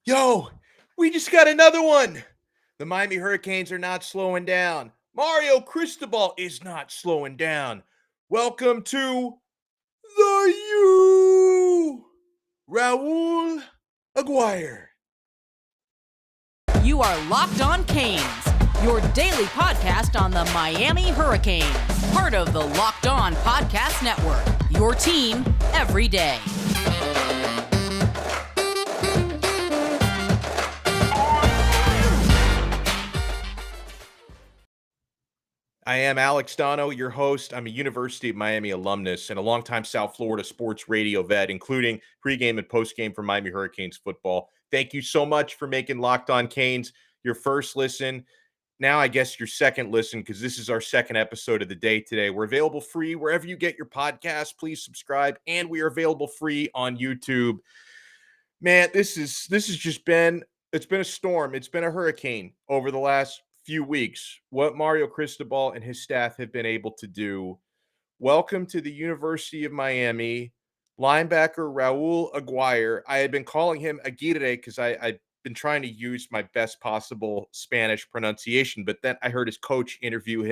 Yo, we just got another one. The Miami Hurricanes are not slowing down. Mario Cristobal is not slowing down. Welcome to the U. Raul Aguirre. You are Locked On Canes, your daily podcast on the Miami Hurricanes, part of the Locked On Podcast Network, your team every day. I am Alex Donno, your host. I'm a University of Miami alumnus and a longtime South Florida sports radio vet, including pregame and postgame for Miami Hurricanes football. Thank you so much for making Locked On Canes your first listen. Now, I guess your second listen, because this is our second episode of the day today. We're available free wherever you get your podcast. Please subscribe, and we are available free on YouTube. Man, this has just been it's been a storm. It's been a hurricane over the last few weeks. What Mario Cristobal and his staff have been able to do. Welcome to the University of Miami, linebacker Raul Aguirre. I had been calling him Aguirre because I've been trying to use my best possible Spanish pronunciation, but then I heard his coach introduce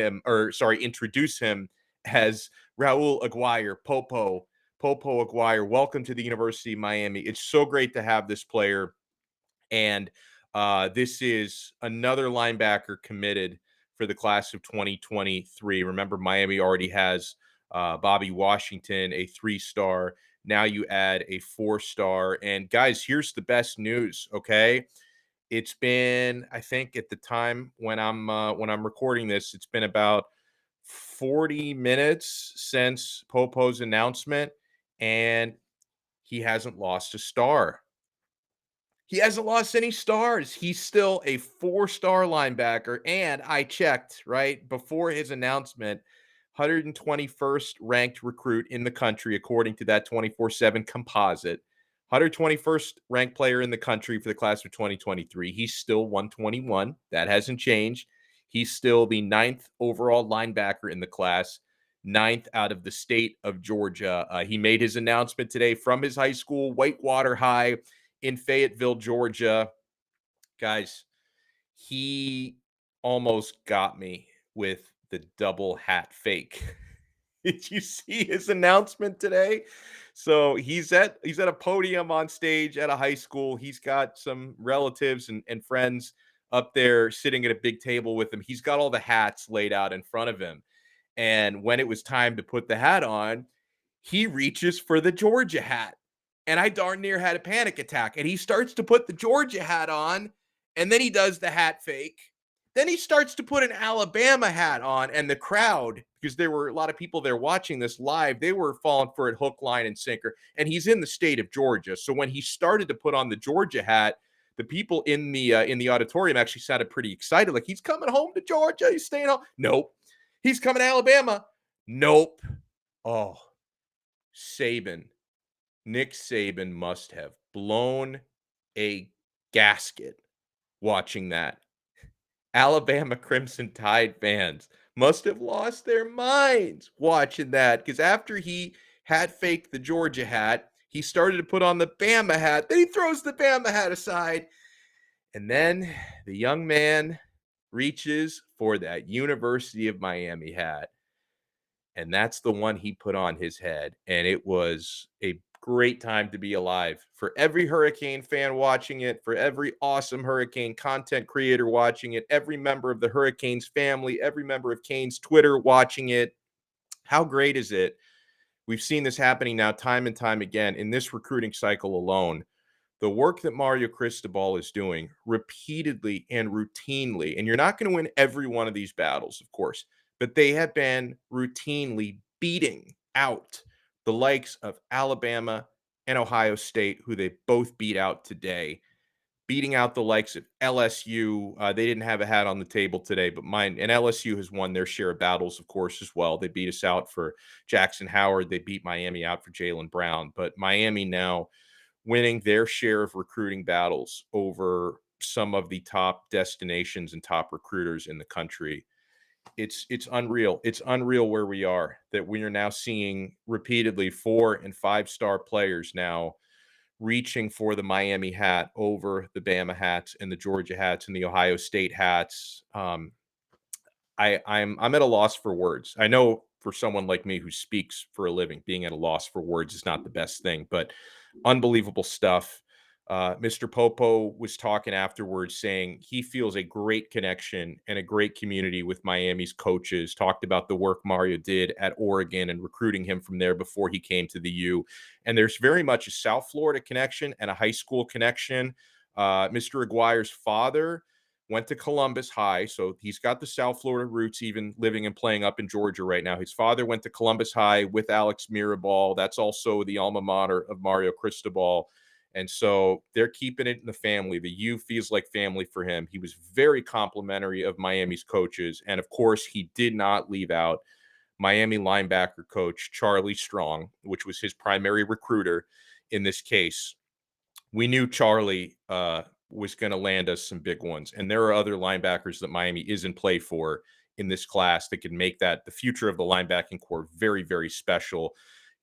him as Raul Aguirre, Popo Aguirre. Welcome to the University of Miami. It's so great to have this player. And this is another linebacker committed for the class of 2023. Remember, Miami already has Bobby Washington, a 3-star. Now you add a 4-star. And guys, here's the best news. Okay, it's been, I think, at the time when I'm recording this, it's been about 40 minutes since Popo's announcement, and he hasn't lost a star. He hasn't lost any stars. He's still a 4-star linebacker. And I checked right before his announcement, 121st ranked recruit in the country, according to that 24/7 composite. 121st ranked player in the country for the class of 2023. He's still 121. That hasn't changed. He's still the 9th overall linebacker in the class, 9th out of the state of Georgia. He made his announcement today from his high school, Whitewater High, in Fayetteville, Georgia. Guys, he almost got me with the double hat fake. Did you see his announcement today? So he's at a podium on stage at a high school. He's got some relatives and friends up there sitting at a big table with him. He's got all the hats laid out in front of him. And when it was time to put the hat on, he reaches for the Georgia hat. And I darn near had a panic attack. And he starts to put the Georgia hat on, and then he does the hat fake. Then he starts to put an Alabama hat on, and the crowd, because there were a lot of people there watching this live, they were falling for it hook, line, and sinker. And he's in the state of Georgia. So when he started to put on the Georgia hat, the people in the auditorium actually sounded pretty excited. Like, he's coming home to Georgia. He's staying home. Nope. He's coming to Alabama. Nope. Oh, Nick Saban must have blown a gasket watching that. Alabama Crimson Tide fans must have lost their minds watching that, because after he hat faked the Georgia hat, he started to put on the Bama hat. Then he throws the Bama hat aside. And then the young man reaches for that University of Miami hat. And that's the one he put on his head. And it was a great time to be alive for every Hurricane fan watching it, for every awesome Hurricane content creator watching it, every member of the Hurricanes family, every member of Canes Twitter watching it. How great is it? We've seen this happening now time and time again in this recruiting cycle alone. The work that Mario Cristobal is doing repeatedly and routinely, and you're not going to win every one of these battles, of course, but they have been routinely beating out the likes of Alabama and Ohio State, who they both beat out today, beating out the likes of LSU. They didn't have a hat on the table today, but mine, and LSU has won their share of battles, of course, as well. They beat us out for Jackson Howard. They beat Miami out for Jaylen Brown, but Miami now winning their share of recruiting battles over some of the top destinations and top recruiters in the country. It's unreal. It's unreal where we are, that we are now seeing repeatedly 4- and 5-star players now reaching for the Miami hat over the Bama hats and the Georgia hats and the Ohio State hats. I'm at a loss for words. I know for someone like me who speaks for a living, being at a loss for words is not the best thing, but unbelievable stuff. Mr. Popo was talking afterwards saying he feels a great connection and a great community with Miami's coaches, talked about the work Mario did at Oregon and recruiting him from there before he came to the U. And there's very much a South Florida connection and a high school connection. Mr. Aguirre's father went to Columbus High, so he's got the South Florida roots, even living and playing up in Georgia right now. His father went to Columbus High with Alex Mirabal. That's also the alma mater of Mario Cristobal. And so they're keeping it in the family. The U feels like family for him. He was very complimentary of Miami's coaches. And of course, he did not leave out Miami linebacker coach Charlie Strong, which was his primary recruiter in this case. We knew Charlie was going to land us some big ones. And there are other linebackers that Miami is in play for in this class that can make that the future of the linebacking core very, very special.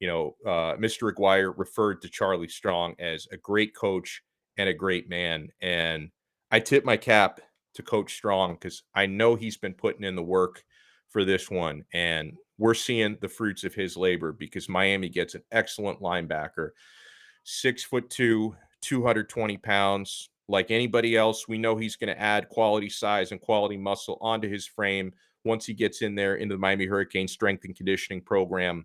Mr. Aguirre referred to Charlie Strong as a great coach and a great man. And I tip my cap to Coach Strong because I know he's been putting in the work for this one. And we're seeing the fruits of his labor because Miami gets an excellent linebacker, 6'2", 220 pounds. Like anybody else, we know he's going to add quality size and quality muscle onto his frame once he gets in there into the Miami Hurricane strength and conditioning program.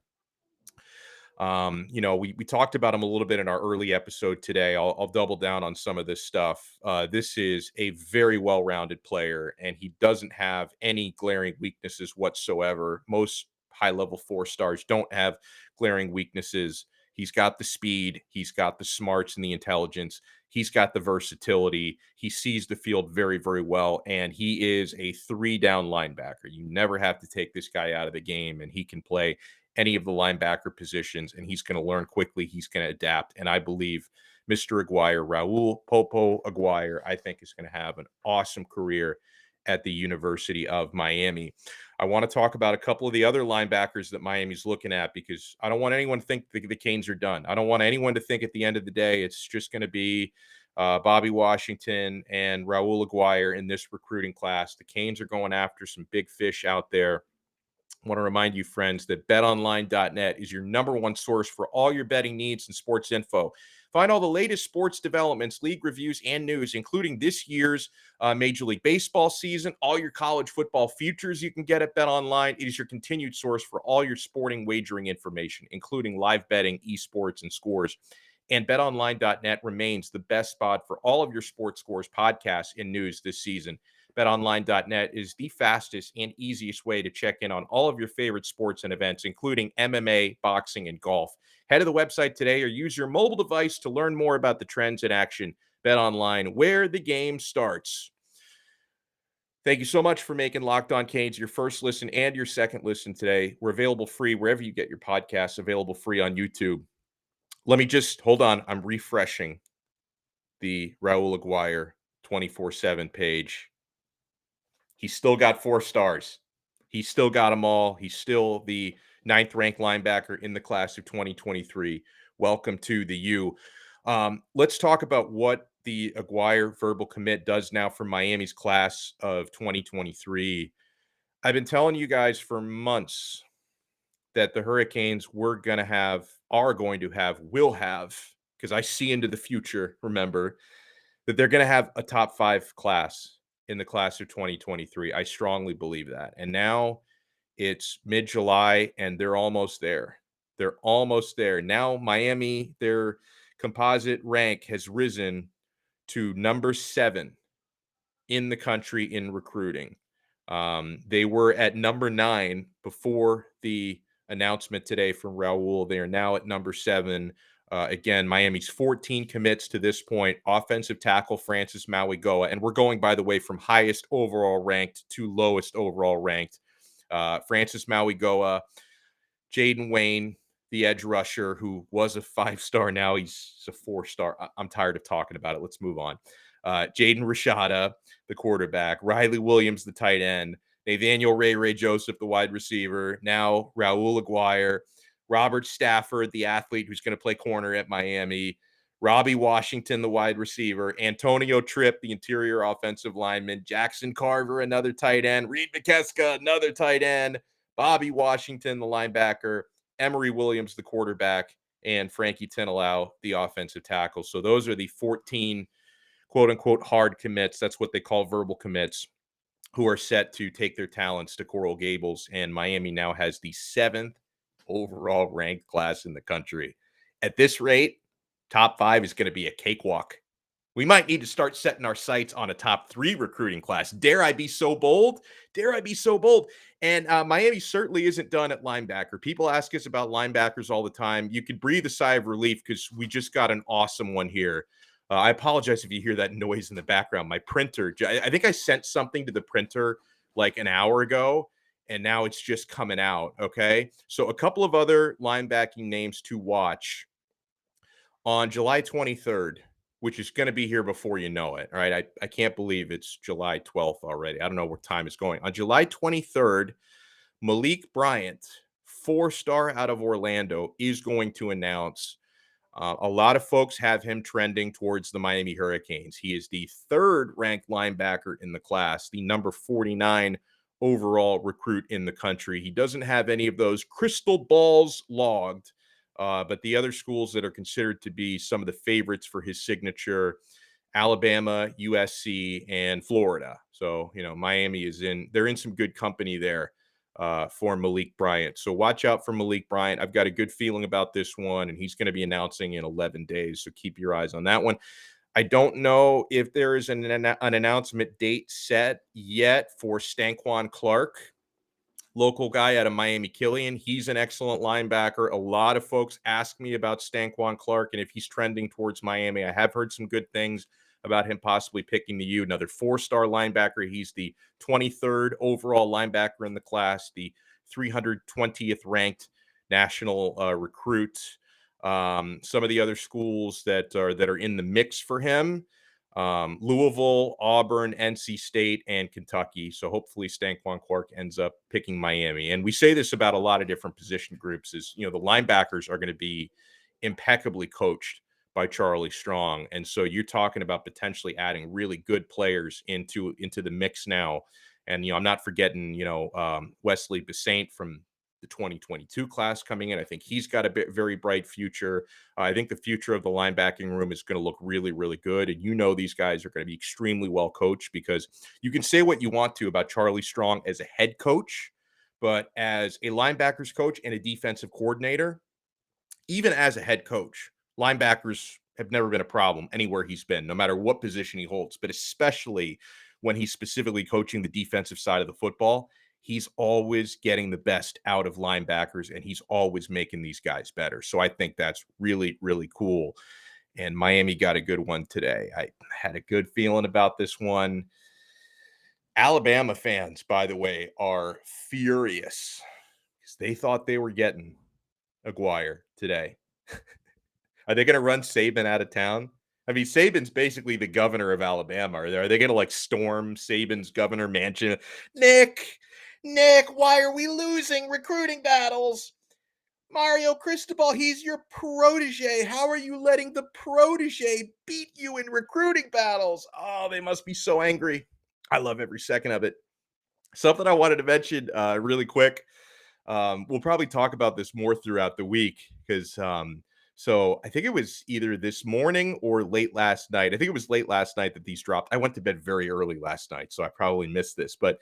We talked about him a little bit in our early episode today. I'll double down on some of this stuff. This is a very well-rounded player, and he doesn't have any glaring weaknesses whatsoever. Most high-level 4-stars don't have glaring weaknesses. He's got the speed, he's got the smarts and the intelligence, he's got the versatility. He sees the field very, very well, and he is a 3-down linebacker. You never have to take this guy out of the game, and he can play any of the linebacker positions, and he's going to learn quickly. He's going to adapt. And I believe Mr. Aguirre, Raul Popo Aguirre, I think is going to have an awesome career at the University of Miami. I want to talk about a couple of the other linebackers that Miami's looking at because I don't want anyone to think the Canes are done. I don't want anyone to think at the end of the day it's just going to be Bobby Washington and Raul Aguirre in this recruiting class. The Canes are going after some big fish out there. I want to remind you, friends, that betonline.net is your number one source for all your betting needs and sports info. Find all the latest sports developments, league reviews, and news, including this year's Major League Baseball season, all your college football futures you can get at BetOnline. It is your continued source for all your sporting wagering information, including live betting, esports, and scores. And betonline.net remains the best spot for all of your sports scores, podcasts, and news this season. BetOnline.net is the fastest and easiest way to check in on all of your favorite sports and events, including MMA, boxing, and golf. Head to the website today or use your mobile device to learn more about the trends in action. BetOnline, where the game starts. Thank you so much for making Locked On Canes your first listen and your second listen today. We're available free wherever you get your podcasts, available free on YouTube. Let me just hold on. I'm refreshing the Raul Aguirre 24/7 page. He's still got 4 stars. He's still got them all. He's still the 9th-ranked linebacker in the class of 2023. Welcome to the U. Let's talk about what the Aguirre verbal commit does now for Miami's class of 2023. I've been telling you guys for months that the Hurricanes are going to have, will have, because I see into the future, remember, that they're going to have a top 5 class in the class of 2023. I strongly believe that. And now it's mid-July and they're almost there. They're almost there. Now Miami, their composite rank has risen to number 7 in the country in recruiting. They were at number 9 before the announcement today from Raul. They are now at number 7. Again, Miami's 14 commits to this point. Offensive tackle Francis Mauigoa. And we're going, by the way, from highest overall ranked to lowest overall ranked. Francis Mauigoa, Jaden Wayne, the edge rusher, who was a 5-star. Now he's a 4-star. I'm tired of talking about it. Let's move on. Jaden Rashada, the quarterback. Riley Williams, the tight end. Nathaniel Ray Joseph, the wide receiver. Now Raul Aguirre. Robert Stafford, the athlete who's going to play corner at Miami. Robbie Washington, the wide receiver, Antonio Tripp, the interior offensive lineman, Jackson Carver, another tight end, Reed McKeska, another tight end, Bobby Washington, the linebacker, Emory Williams, the quarterback, and Frankie Tinalau, the offensive tackle. So those are the 14 quote unquote hard commits. That's what they call verbal commits, who are set to take their talents to Coral Gables. And Miami now has the 7th overall ranked class in the country. At this rate, top 5 is going to be a cakewalk. We might need to start setting our sights on a top 3 recruiting class. Dare I be so bold? Dare I be so bold? And Miami certainly isn't done at linebacker. People ask us about linebackers all the time. You could breathe a sigh of relief because we just got an awesome one here. I apologize if you hear that noise in the background. My printer, I think I sent something to the printer like an hour ago, and now it's just coming out. Okay. So a couple of other linebacking names to watch on July 23rd, which is going to be here before you know it. All right. I can't believe it's July 12th already. I don't know where time is going. On July 23rd, Malik Bryant, 4-star out of Orlando, is going to announce. A lot of folks have him trending towards the Miami Hurricanes. He is the 3rd ranked linebacker in the class, the number 49 overall recruit in the country. He doesn't have any of those crystal balls logged, but the other schools that are considered to be some of the favorites for his signature: Alabama, USC, and Florida. So, Miami they're in some good company there for Malik Bryant. So watch out for Malik Bryant. I've got a good feeling about this one, and he's going to be announcing in 11 days. So keep your eyes on that one. I don't know if there is an announcement date set yet for Stanquan Clark, local guy out of Miami Killian. He's an excellent linebacker. A lot of folks ask me about Stanquan Clark and if he's trending towards Miami. I have heard some good things about him possibly picking the U. Another 4-star linebacker. He's the 23rd overall linebacker in the class, the 320th ranked national recruit. Some of the other schools that are in the mix for him: Louisville, Auburn, NC State, and Kentucky. So hopefully Stanquan Clark ends up picking Miami. And we say this about a lot of different position groups: is, the linebackers are going to be impeccably coached by Charlie Strong. And so you're talking about potentially adding really good players into the mix now. And, I'm not forgetting, Wesley Besaint from the 2022 class coming in. I think he's got a very bright future. I think the future of the linebacking room is going to look really, really good. And these guys are going to be extremely well coached, because you can say what you want to about Charlie Strong as a head coach, but as a linebackers coach and a defensive coordinator, even as a head coach, linebackers have never been a problem anywhere he's been, no matter what position he holds, but especially when he's specifically coaching the defensive side of the football. He's always getting the best out of linebackers, and he's always making these guys better. So I think that's really, really cool. And Miami got a good one today. I had a good feeling about this one. Alabama fans, by the way, are furious because they thought they were getting Aguirre today. Are they going to run Saban out of town? I mean, Saban's basically the governor of Alabama. Are they going to storm Saban's governor mansion? Nick, why are we losing recruiting battles? Mario Cristobal, he's your protege. How are you letting the protege beat you in recruiting battles? Oh, they must be so angry. I love every second of it. Something I wanted to mention really quick. We'll probably talk about this more throughout the week because so I think it was either this morning or late last night. I think it was late last night that these dropped. I went to bed very early last night, so I probably missed this. But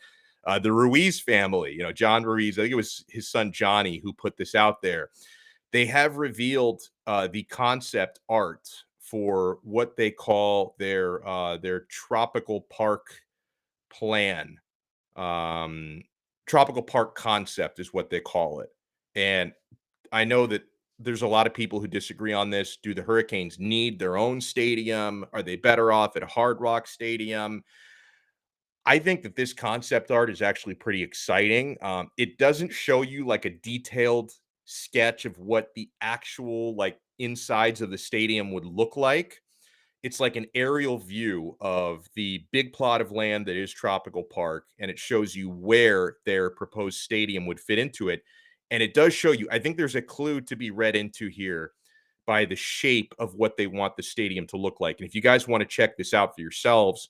the Ruiz family, John Ruiz, I think it was his son Johnny who put this out there. They have revealed the concept art for what they call their tropical park plan. Tropical park concept is what they call it. And I know that there's a lot of people who disagree on this. Do the Hurricanes need their own stadium? Are they better off at a Hard Rock Stadium? I think that this concept art is actually pretty exciting. It doesn't show you like a detailed sketch of what the actual insides of the stadium would look like. It's like an aerial view of the big plot of land that is Tropical Park, and it shows you where their proposed stadium would fit into it. And it does show you, I think there's a clue to be read into here by the shape of what they want the stadium to look like. And if you guys want to check this out for yourselves,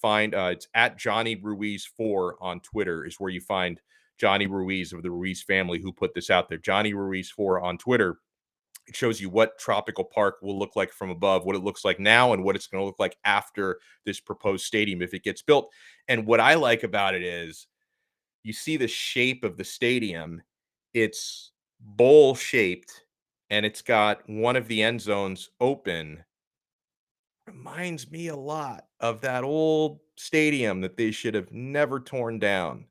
find it's at Johnny Ruiz 4 on Twitter is where you find Johnny Ruiz of the Ruiz family who put this out there. Johnny Ruiz 4 on Twitter. It shows you what Tropical Park will look like from above, what it looks like now, and what it's going to look like after this proposed stadium if it gets built. And what I like about it is you see the shape of the stadium. It's bowl shaped and it's got one of the end zones open. Reminds me a lot of that old stadium that they should have never torn down.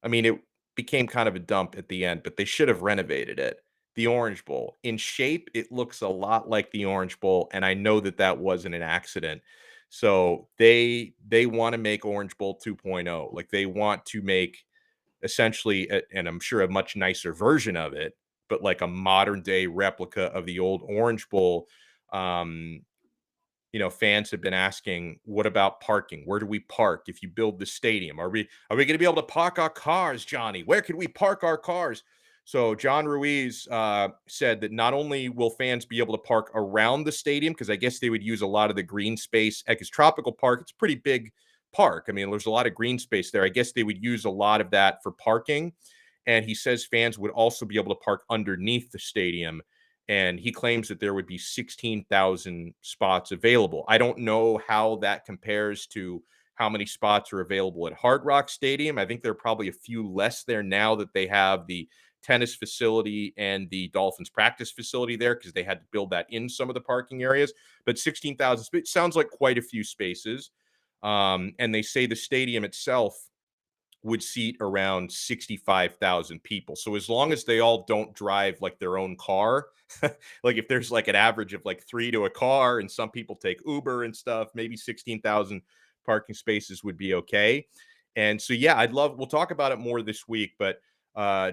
I mean, it became kind of a dump at the end, but they should have renovated it. The Orange Bowl. In shape, it looks a lot like the Orange Bowl, and I know that that wasn't an accident. So they want to make Orange Bowl 2.0. Like they want to make essentially, and I'm sure a much nicer version of it, but like a modern day replica of the old Orange Bowl. Um, fans have been asking, what about parking? Where do we park if you build the stadium? Are we going to be able to park our cars, Johnny? Where can we park our cars? So John Ruiz said that not only will fans be able to park around the stadium, because I guess they would use a lot of the green space, because Tropical Park, it's a pretty big park. I mean, there's a lot of green space there. I guess they would use a lot of that for parking. And he says fans would also be able to park underneath the stadium, and he claims that there would be 16,000 spots available. I don't know how that compares to how many spots are available at Hard Rock Stadium. I think there are probably a few less there now that they have the tennis facility and the Dolphins practice facility there because they had to build that in some of the parking areas. But 16,000 sounds like quite a few spaces. And they say the stadium itself would seat around 65,000 people. So as long as they all don't drive like their own car, like if there's like an average of like 3 to a car and some people take Uber and stuff, maybe 16,000 parking spaces would be okay. And so yeah, we'll talk about it more this week, but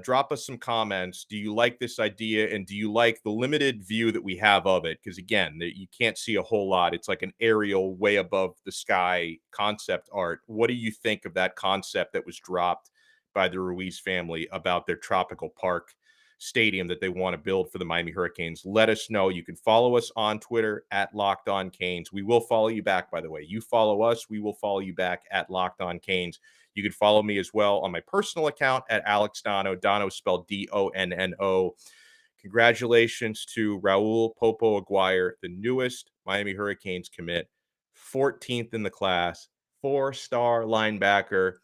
drop us some comments. Do you like this idea, and do you like the limited view that we have of it? Because again, you can't see a whole lot. It's like an aerial, way above the sky concept art. What do you think of that concept that was dropped by the Ruiz family about their Tropical Park stadium that they want to build for the Miami Hurricanes? Let us know. You can follow us on Twitter at Locked On Canes. We will follow you back, by the way. You follow us, we will follow you back at Locked On Canes. You can follow me as well on my personal account at Alex Donno. Donno spelled Donno. Congratulations to Raul Popo Aguirre, the newest Miami Hurricanes commit, 14th in the class, 4-star linebacker.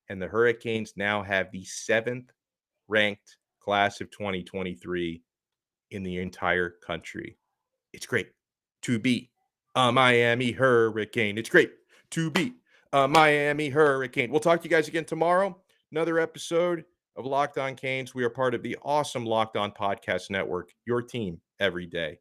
And the Hurricanes now have the 7th ranked class of 2023 in the entire country. It's great to be a Miami Hurricane. It's great to be a Miami Hurricane. We'll talk to you guys again tomorrow. Another episode of Locked On Canes. We are part of the awesome Locked On Podcast Network, your team every day.